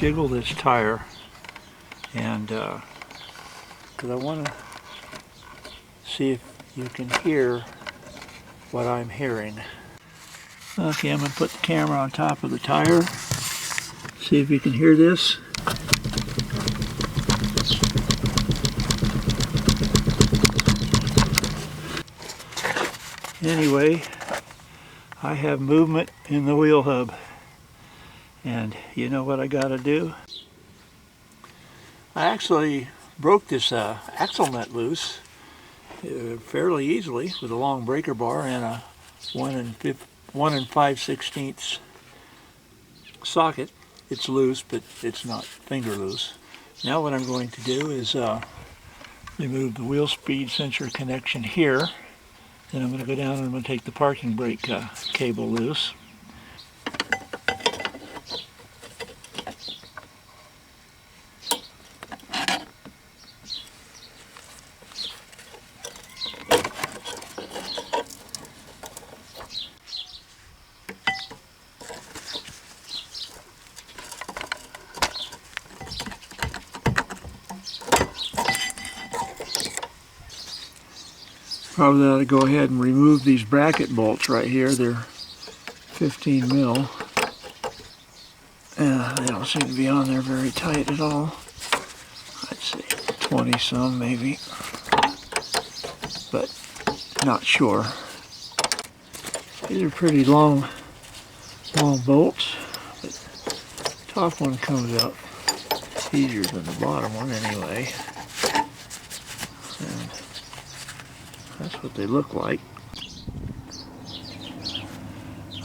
jiggle this tire, and because I want to see if you can hear what I'm hearing. Okay, I'm going to put the camera on top of the tire. See if you can hear this. Anyway, I have movement in the wheel hub. And you know what I got to do? I actually broke this axle nut loose fairly easily with a long breaker bar and a 1 5/16 socket. It's loose, but it's not finger loose. Now what I'm going to do is remove the wheel speed sensor connection here. Then I'm going to go down and I'm going to take the parking brake cable loose. Probably ought to go ahead and remove these bracket bolts right here. They're 15 mil. They don't seem to be on there very tight at all. I'd say 20 some maybe, but not sure. These are pretty long bolts, but the top one comes out easier than the bottom one anyway. And that's what they look like.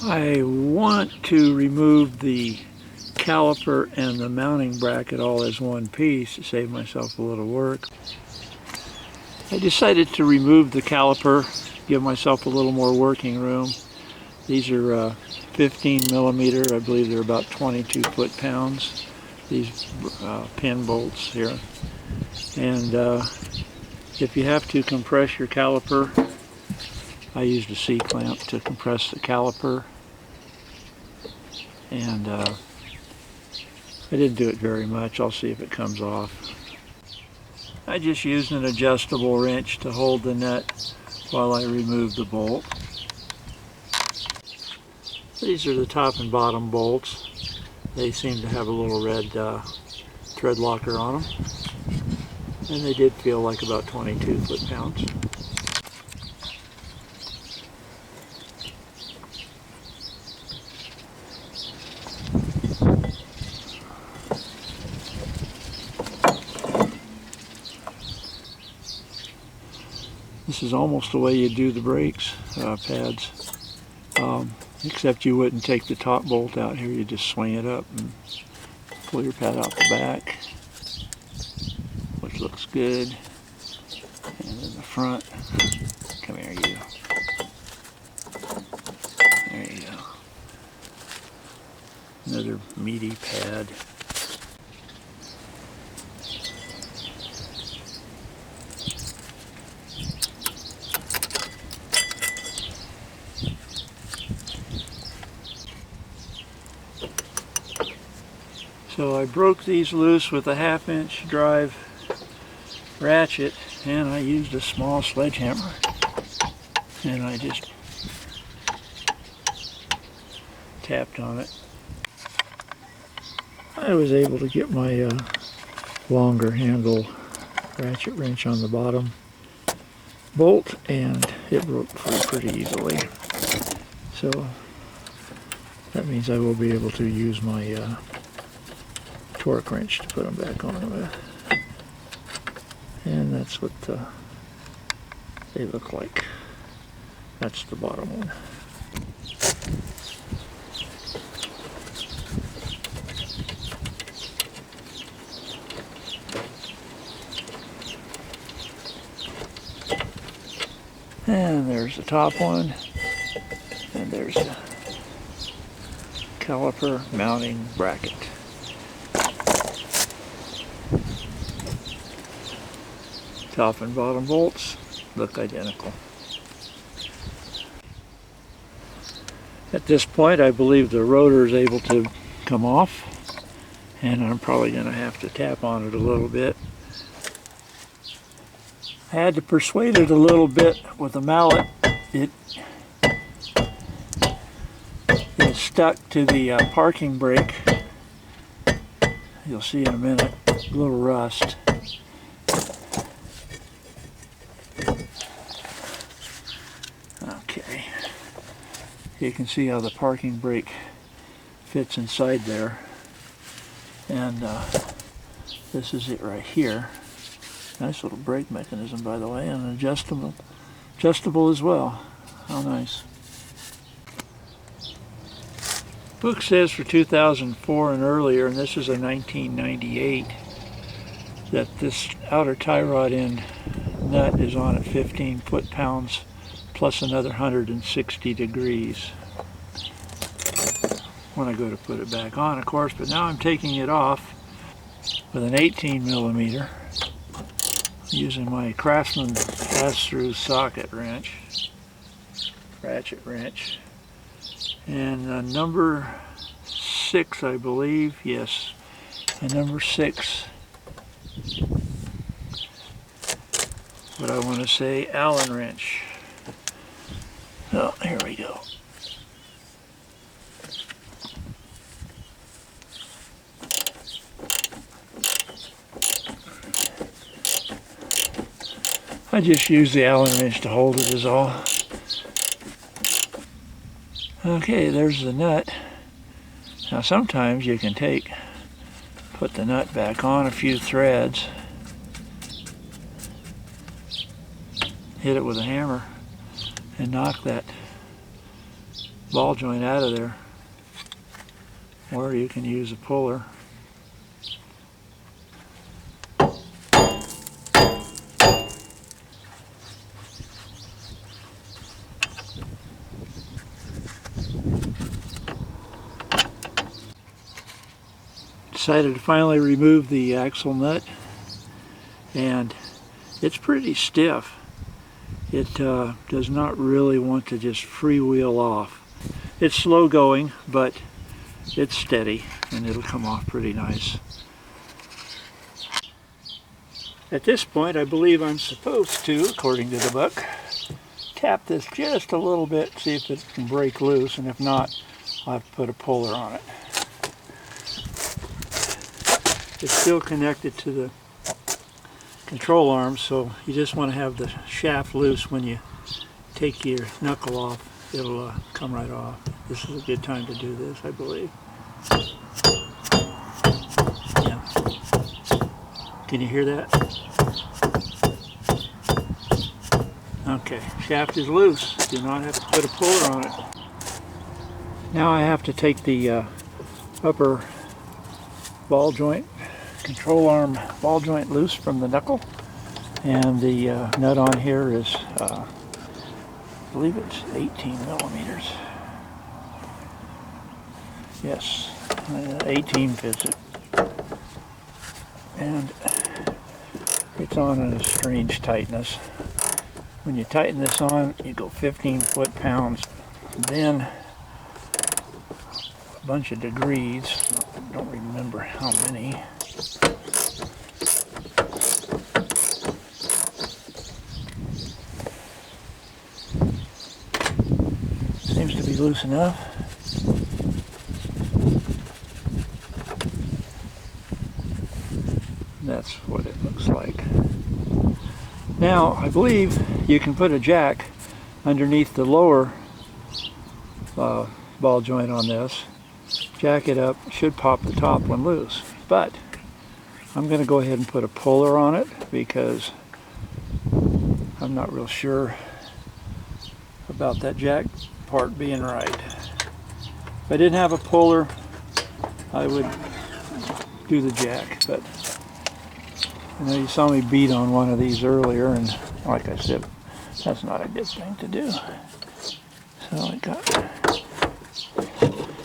I want to remove the caliper and the mounting bracket all as one piece to save myself a little work. I decided to remove the caliper, give myself a little more working room. These are 15 millimeter, I believe they're about 22 foot-pounds, these pin bolts here. And if you have to compress your caliper, I used a C-clamp to compress the caliper, and I didn't do it very much. I'll see if it comes off. I just used an adjustable wrench to hold the nut while I remove the bolt. These are the top and bottom bolts. They seem to have a little red thread locker on them. And they did feel like about 22 foot-pounds. This is almost the way you do the brakes pads, except you wouldn't take the top bolt out here. You just swing it up and pull your pad out the back, which looks good. And then the front, come here you. There you go. Another meaty pad. So I broke these loose with a 1/2-inch drive ratchet, and I used a small sledgehammer, and I just tapped on it. I was able to get my longer handle ratchet wrench on the bottom bolt, and it broke free pretty easily. So that means I will be able to use my torque wrench to put them back on with. And that's what they look like. That's the bottom one. And there's the top one, and there's the caliper mounting bracket. Top and bottom bolts look identical. At this point, I believe the rotor is able to come off, and I'm probably going to have to tap on it a little bit. I had to persuade it a little bit with a mallet. It is stuck to the parking brake. You'll see in a minute, a little rust. Okay, you can see how the parking brake fits inside there, and this is it right here. Nice little brake mechanism, by the way, and adjustable as well. How nice. Book says for 2004 and earlier, and this is a 1998, that this outer tie rod end nut is on at 15 foot-pounds plus another 160 degrees when I go to put it back on, of course. But now I'm taking it off with an 18 millimeter using my Craftsman pass-through socket wrench, ratchet wrench. And number 6, I believe, yes, and number 6, what I want to say, Allen wrench. Oh, here we go. I just use the Allen wrench to hold it is all. Okay, there's the nut. Now sometimes you can put the nut back on a few threads, hit it with a hammer, and knock that ball joint out of there. Or you can use a puller. Decided to finally remove the axle nut, and it's pretty stiff. It does not really want to just freewheel off. It's slow going, but it's steady, and it'll come off pretty nice. At this point, I believe I'm supposed to, according to the book, tap this just a little bit, see if it can break loose, and if not, I'll have to put a puller on it. It's still connected to the control arm, so you just want to have the shaft loose. When you take your knuckle off, it'll come right off. This is a good time to do this, I believe. Yeah. Can you hear that? Okay, shaft is loose. Do not have to put a puller on it. Now I have to take the upper ball joint, control arm ball joint loose from the knuckle, and the nut on here is, I believe it's 18 millimeters. Yes, 18 fits it, and it's on at a strange tightness. When you tighten this on, you go 15 foot-pounds, then a bunch of degrees. I don't remember how many. Seems to be loose enough. That's what it looks like. Now, I believe you can put a jack underneath the lower ball joint on this. Jack it up, should pop the top one loose. But I'm going to go ahead and put a puller on it because I'm not real sure about that jack part being right. If I didn't have a puller, I would do the jack, but I know you saw me beat on one of these earlier, and like I said, that's not a good thing to do. So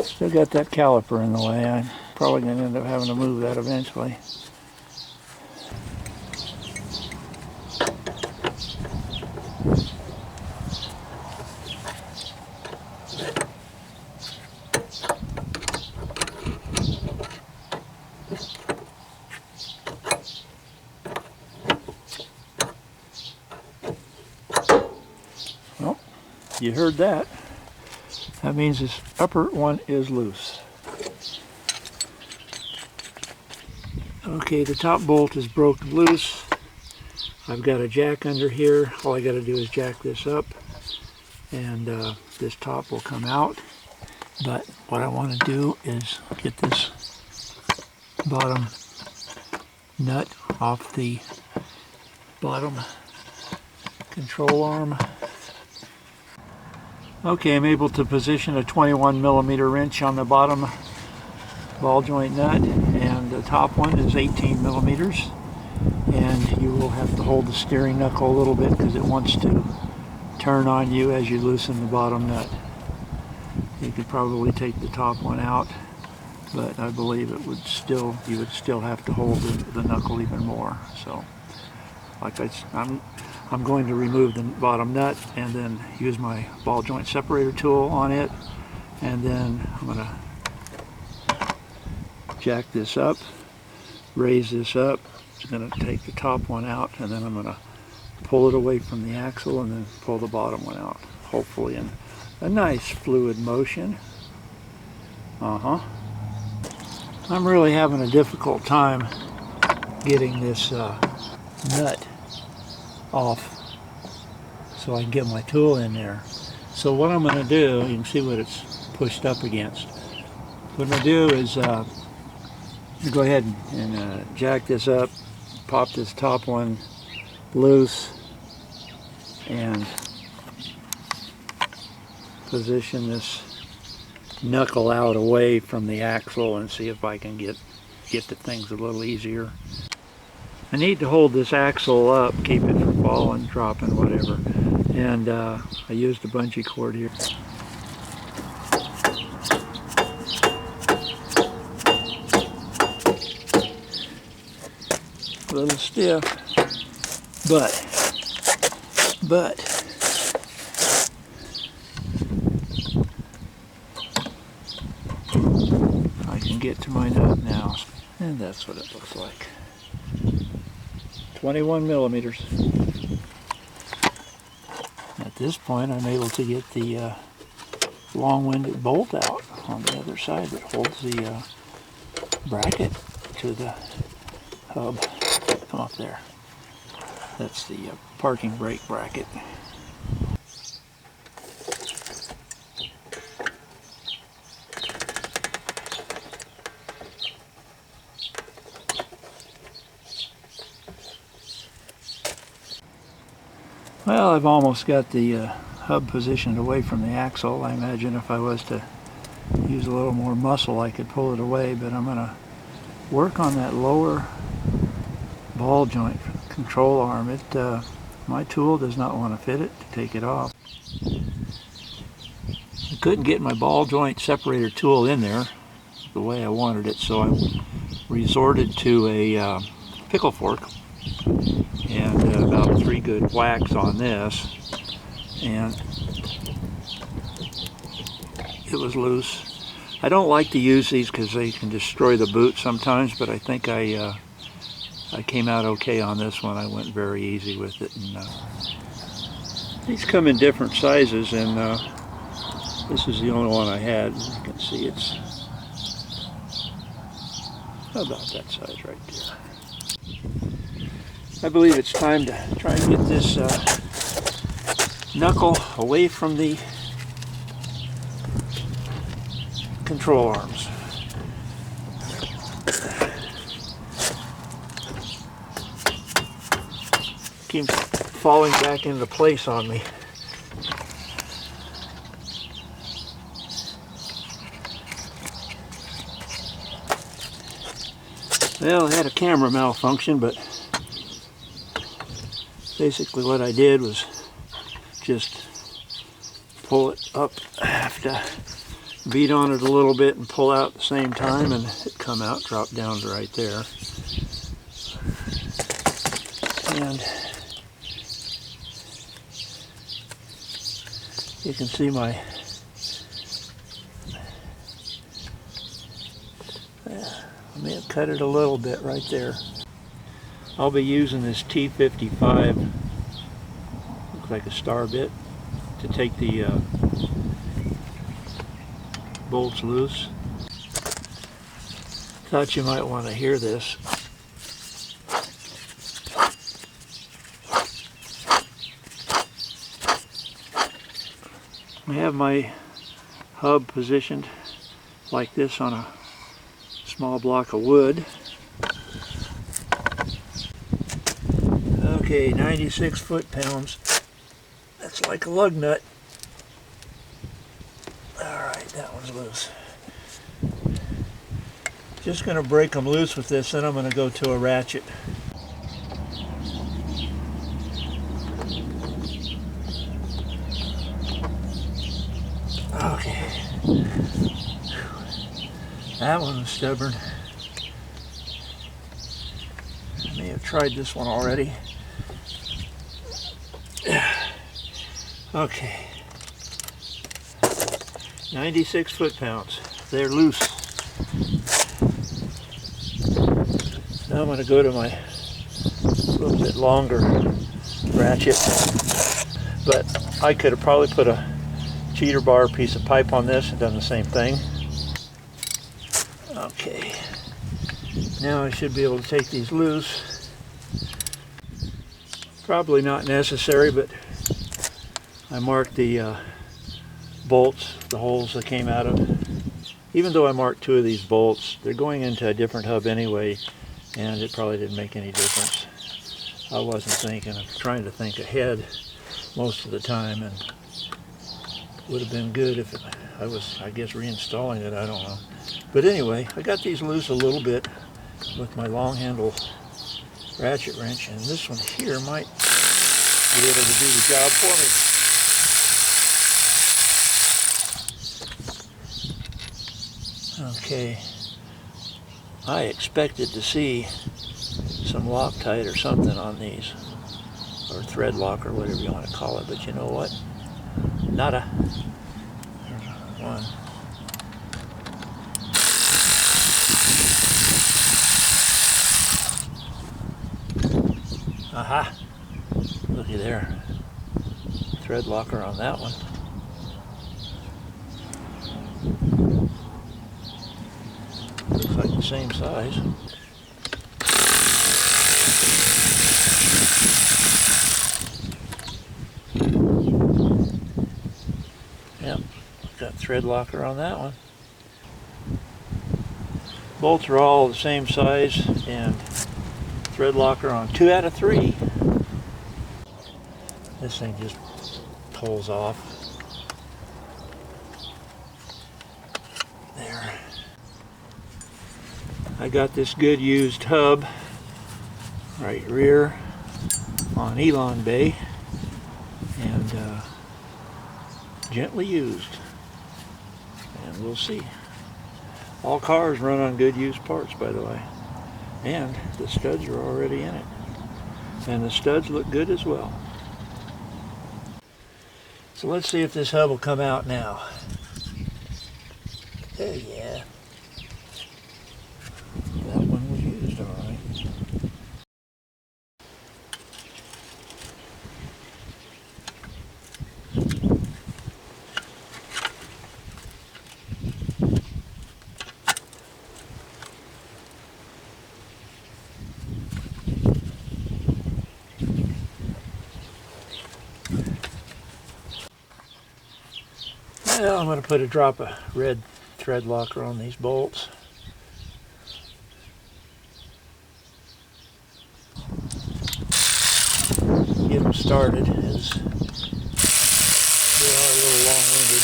still got that caliper in the way. I'm probably going to end up having to move that eventually. you heard that. That means this upper one is loose. Okay, the top bolt is broken loose. I've got a jack under here. All I got to do is jack this up, and this top will come out. But what I want to do is get this bottom nut off the bottom control arm. Okay, I'm able to position a 21mm wrench on the bottom ball joint nut, and the top one is 18mm. And you will have to hold the steering knuckle a little bit because it wants to turn on you as you loosen the bottom nut. You could probably take the top one out, but I believe it would still, you would still have to hold the knuckle even more. So, like I'm going to remove the bottom nut and then use my ball joint separator tool on it, and then I'm going to jack this up, raise this up. It's going to take the top one out, and then I'm going to pull it away from the axle and then pull the bottom one out, hopefully in a nice fluid motion. I'm really having a difficult time getting this nut off so I can get my tool in there. So what I'm going to do, you can see what it's pushed up against. What I'm going to do is go ahead and jack this up, pop this top one loose, and position this knuckle out away from the axle and see if I can get the things a little easier. I need to hold this axle up, keep it from falling, dropping, whatever. And I used a bungee cord here. A little stiff, but I can get to my nut now, and that's what it looks like. 21mm. At this point, I'm able to get the long-winded bolt out on the other side that holds the bracket to the hub. Come up there. That's the parking brake bracket. Well, I've almost got the hub positioned away from the axle. I imagine if I was to use a little more muscle I could pull it away, but I'm going to work on that lower ball joint control arm. My tool does not want to fit it to take it off. I couldn't get my ball joint separator tool in there the way I wanted it, so I resorted to a pickle fork and about 3 good whacks on this, and it was loose. I don't like to use these because they can destroy the boot sometimes, but I think I came out okay on this one. I went very easy with it. And these come in different sizes, and this is the only one I had. You can see it's about that size right there. I believe it's time to try and get this knuckle away from the control arms. Keeps falling back into place on me. Well, I had a camera malfunction, but basically what I did was just pull it up. I have to beat on it a little bit and pull out at the same time, and it come out, drop down to right there. And you can see I may have cut it a little bit right there. I'll be using this T55, looks like a star bit, to take the bolts loose. Thought you might want to hear this. I have my hub positioned like this on a small block of wood. Okay, 96 foot-pounds. That's like a lug nut. Alright, that one's loose. Just going to break them loose with this, then I'm going to go to a ratchet. Okay. That one was stubborn. I may have tried this one already. Okay. 96 foot-pounds. They're loose. Now I'm going to go to my little bit longer ratchet. But I could have probably put a cheater bar piece of pipe on this and done the same thing. Okay. Now I should be able to take these loose. Probably not necessary, but I marked the bolts, the holes that came out of. Even though I marked 2 of these bolts, they're going into a different hub anyway, and it probably didn't make any difference. I wasn't thinking. I'm trying to think ahead most of the time, and it would have been good if I was, I guess, reinstalling it. I don't know. But anyway, I got these loose a little bit with my long handle ratchet wrench, and this one here might be able to do the job for me. Okay, I expected to see some Loctite or something on these, or thread lock or whatever you want to call it, but you know what? Nada. There's one. Aha! Looky there. Thread locker on that one. Looks like the same size. Yep, got thread locker on that one. Bolts are all the same size, and thread locker on 2 out of 3. This thing just pulls off. There. I got this good used hub right rear on Elon Bay, and gently used, and we'll see. All cars run on good used parts, by the way, and the studs are already in it, and the studs look good as well. So let's see if this hub will come out now. Oh yeah, that one was used all right. Well, I'm going to put a drop of red thread locker on these bolts. Get them started, as they are a little long-winded.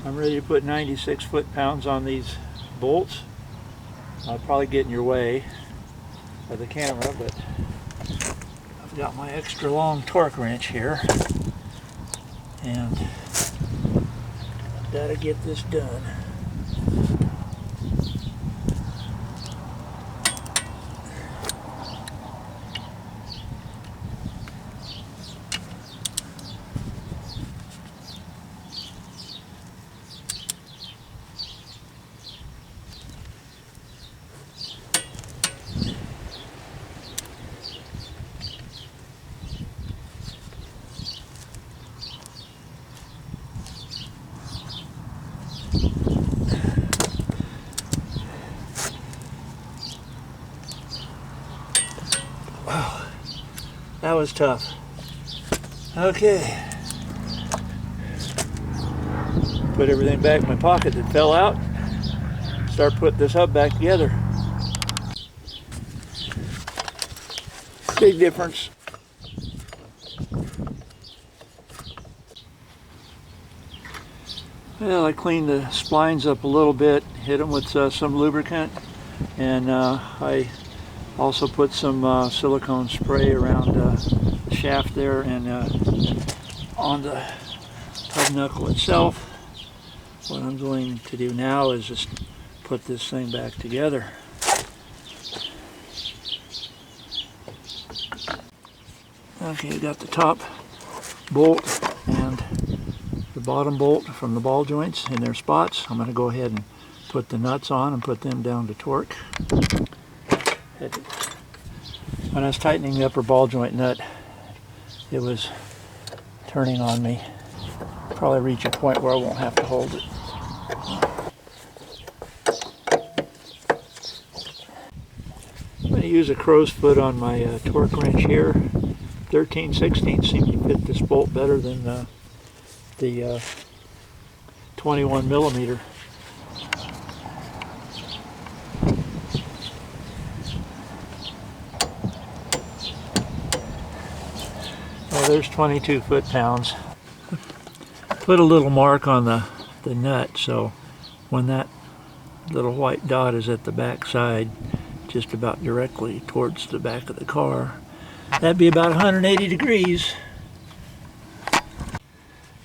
I'm ready to put 96 foot-pounds on these bolts. I'll probably get in your way of the camera, but I've got my extra long torque wrench here, and I've got to get this done. that was tough. Okay. Put everything back in my pocket that fell out. Start putting this hub back together. Big difference. Well, I cleaned the splines up a little bit, hit them with some lubricant, and I also put some silicone spray around the shaft there and on the hub knuckle itself. What I'm going to do now is just put this thing back together. Okay, got the top bolt and the bottom bolt from the ball joints in their spots. I'm going to go ahead and put the nuts on and put them down to torque. When I was tightening the upper ball joint nut, it was turning on me. Probably reach a point where I won't have to hold it. I'm going to use a crow's foot on my torque wrench here. 13/16 seemed to fit this bolt better than the 21 millimeter. Oh, there's 22 foot-pounds. Put a little mark on the nut, so when that little white dot is at the back side, just about directly towards the back of the car, that'd be about 180 degrees.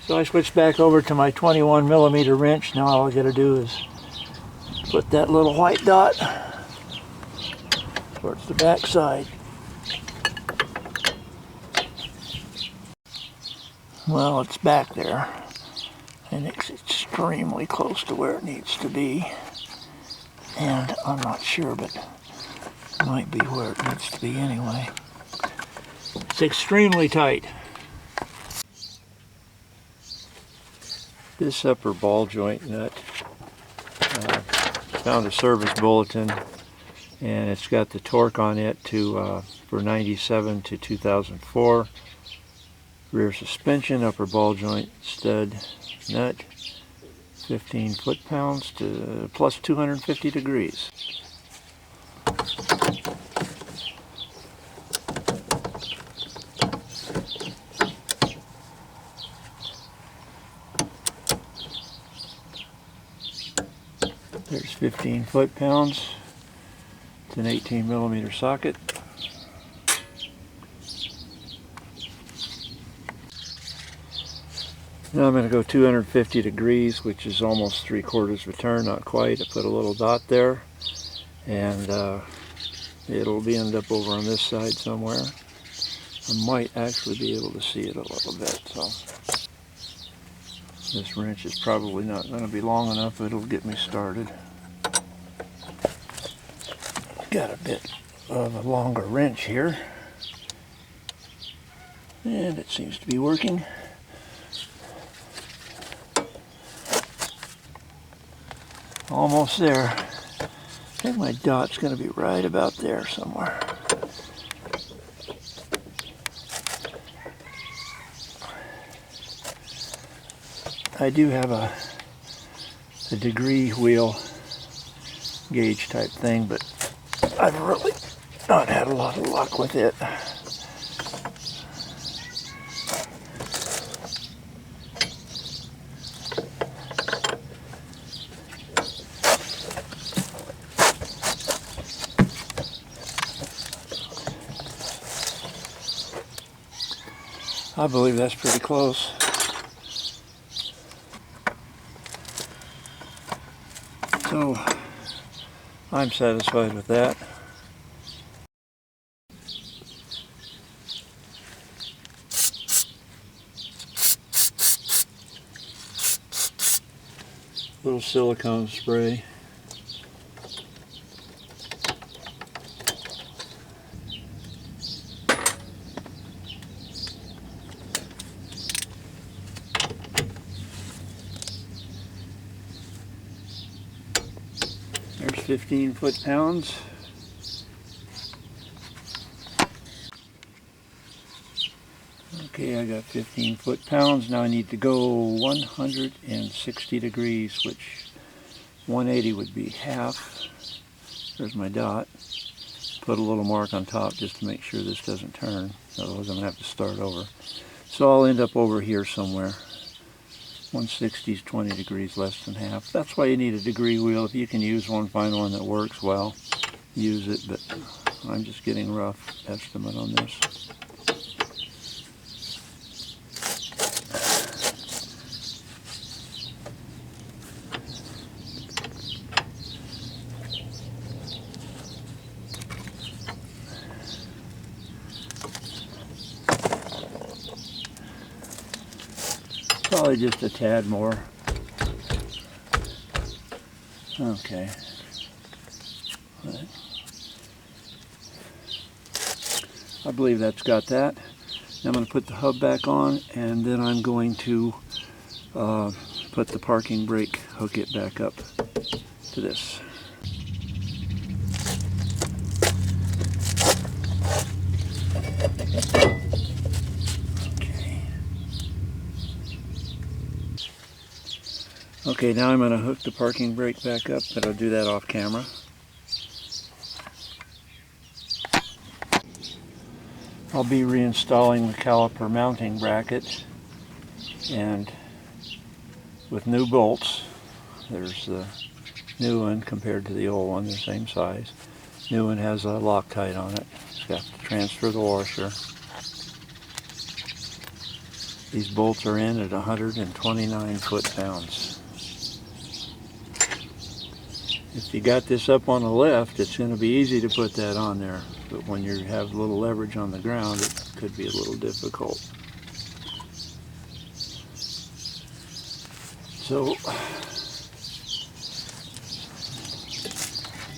So I switched back over to my 21 millimeter wrench. Now all I gotta do is put that little white dot towards the back side. Well, it's back there, and it's extremely close to where it needs to be. And I'm not sure, but it might be where it needs to be anyway. It's extremely tight. This upper ball joint nut, found a service bulletin, and it's got the torque on it for 97 to 2004. Rear suspension, upper ball joint stud nut, 15 foot-pounds to plus 250 degrees. There's 15 foot-pounds. It's an 18 millimeter socket. Now I'm going to go 250 degrees, which is almost 3/4 of a turn, not quite. I put a little dot there, and it'll end up over on this side somewhere. I might actually be able to see it a little bit, so this wrench is probably not going to be long enough, but it'll get me started. Got a bit of a longer wrench here, and it seems to be working. Almost there. I think my dot's going to be right about there somewhere. I do have a degree wheel gauge type thing, but I've really not had a lot of luck with it. I believe that's pretty close. So I'm satisfied with that. Little silicone spray. There's 15 foot-pounds. Okay, I got 15 foot-pounds. Now I need to go 160 degrees, which 180 would be half. There's my dot. Put a little mark on top just to make sure this doesn't turn. Otherwise I'm going to have to start over. So I'll end up over here somewhere. 160 is 20 degrees less than half. That's why you need a degree wheel. If you can use one, find one that works well, use it. But I'm just getting a rough estimate on this. Probably just a tad more. Okay. I believe that's got that. Now I'm going to put the hub back on, and then I'm going to put the parking brake, hook it back up to this. Okay, now I'm going to hook the parking brake back up, but I'll do that off camera. I'll be reinstalling the caliper mounting bracket, and with new bolts. There's the new one compared to the old one, they're the same size. New one has a Loctite on it. Just have to transfer the washer. These bolts are in at 129 foot-pounds. If you got this up on the left, it's going to be easy to put that on there. But when you have a little leverage on the ground, it could be a little difficult. So,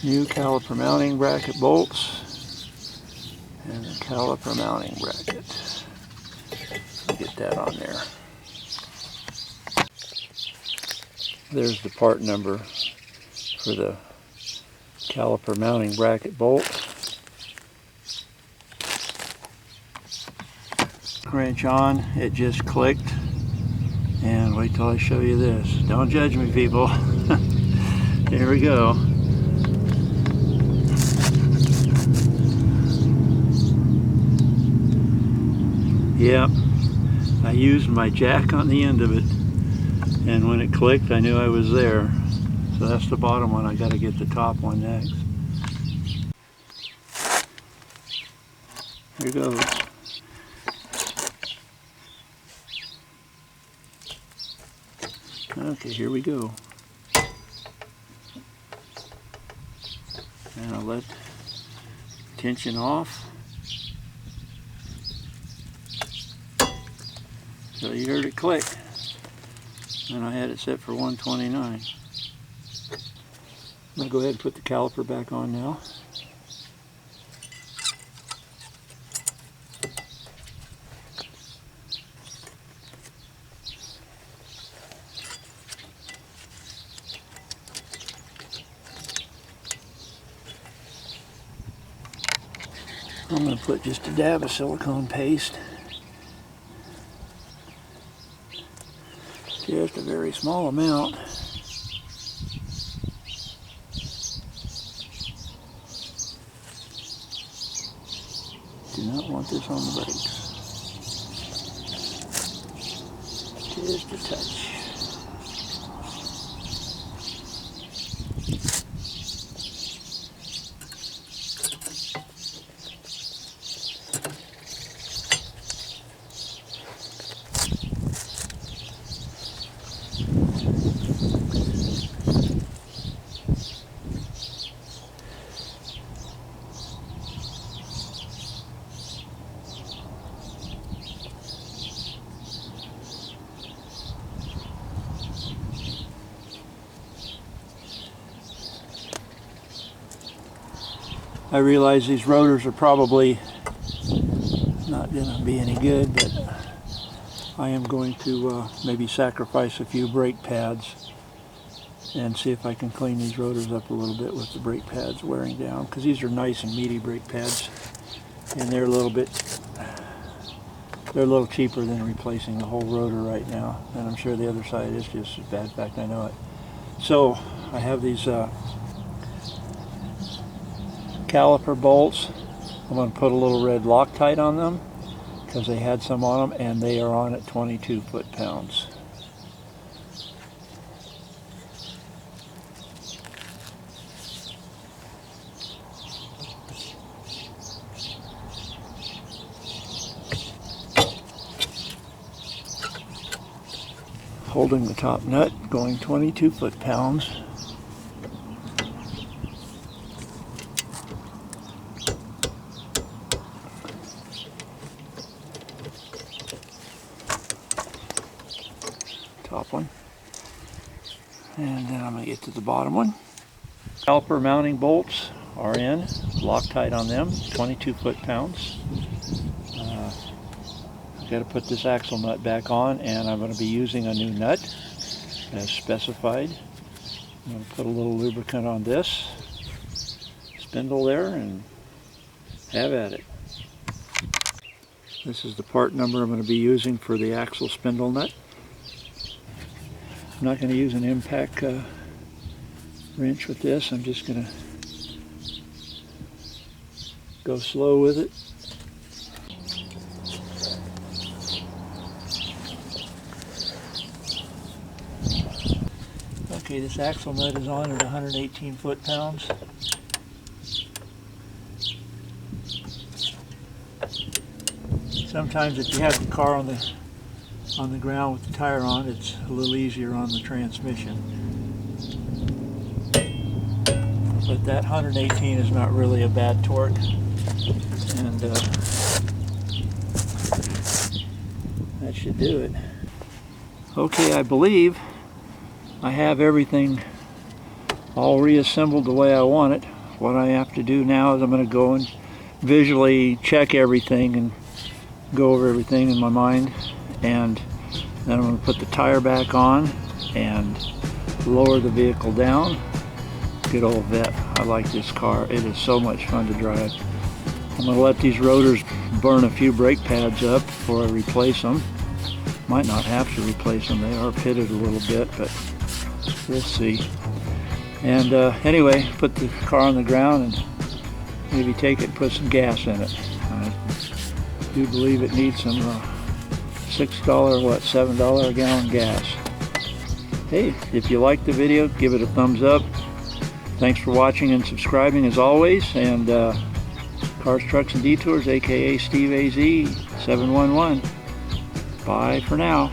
new caliper mounting bracket bolts and the caliper mounting bracket. Get that on there. There's the part number for the caliper mounting bracket bolt. Wrench on, it just clicked, and wait till I show you this. Don't judge me, people. Here we go. Yep, I used my jack on the end of it, and when it clicked I knew I was there. So that's the bottom one. I got to get the top one next. Here goes. Okay, here we go. And I'll let tension off. So you heard it click. And I had it set for 129. I'm going to go ahead and put the caliper back on now. I'm going to put just a dab of silicone paste. Just a very small amount. Do not want this on the brakes. Just a touch. I realize these rotors are probably not going to be any good, but I am going to maybe sacrifice a few brake pads and see if I can clean these rotors up a little bit with the brake pads wearing down, because these are nice and meaty brake pads and they're a little bit they're a little cheaper than replacing the whole rotor right now, and I'm sure the other side is just as bad. In fact, I know it. So I have these caliper bolts. I'm going to put a little red Loctite on them because they had some on them, and they are on at 22 foot-pounds. Holding the top nut, going 22 foot-pounds. Top one. And then I'm going to get to the bottom one. Caliper mounting bolts are in, Loctite on them, 22 foot-pounds. Got to put this axle nut back on, and I'm going to be using a new nut as specified. I'm going to put a little lubricant on this spindle there and have at it. This is the part number I'm going to be using for the axle spindle nut. I'm not going to use an impact wrench with this. I'm just going to go slow with it. Okay, this axle nut is on at 118 foot-pounds. Sometimes if you have the car on the ground with the tire on, it's a little easier on the transmission. But that 118 is not really a bad torque, and that should do it. Okay, I believe I have everything all reassembled the way I want it. What I have to do now is I'm going to go and visually check everything and go over everything in my mind, and then I'm going to put the tire back on and lower the vehicle down. Good old Vette. I like this car. It is so much fun to drive. I'm going to let these rotors burn a few brake pads up before I replace them. Might not have to replace them. They are pitted a little bit, but we'll see. And anyway, put the car on the ground and maybe take it and put some gas in it. I do believe it needs some $6, what, $7 a gallon gas. Hey, if you liked the video, give it a thumbs up. Thanks for watching and subscribing as always. And Cars, Trucks, and Detours, aka Steve AZ 711. Bye for now.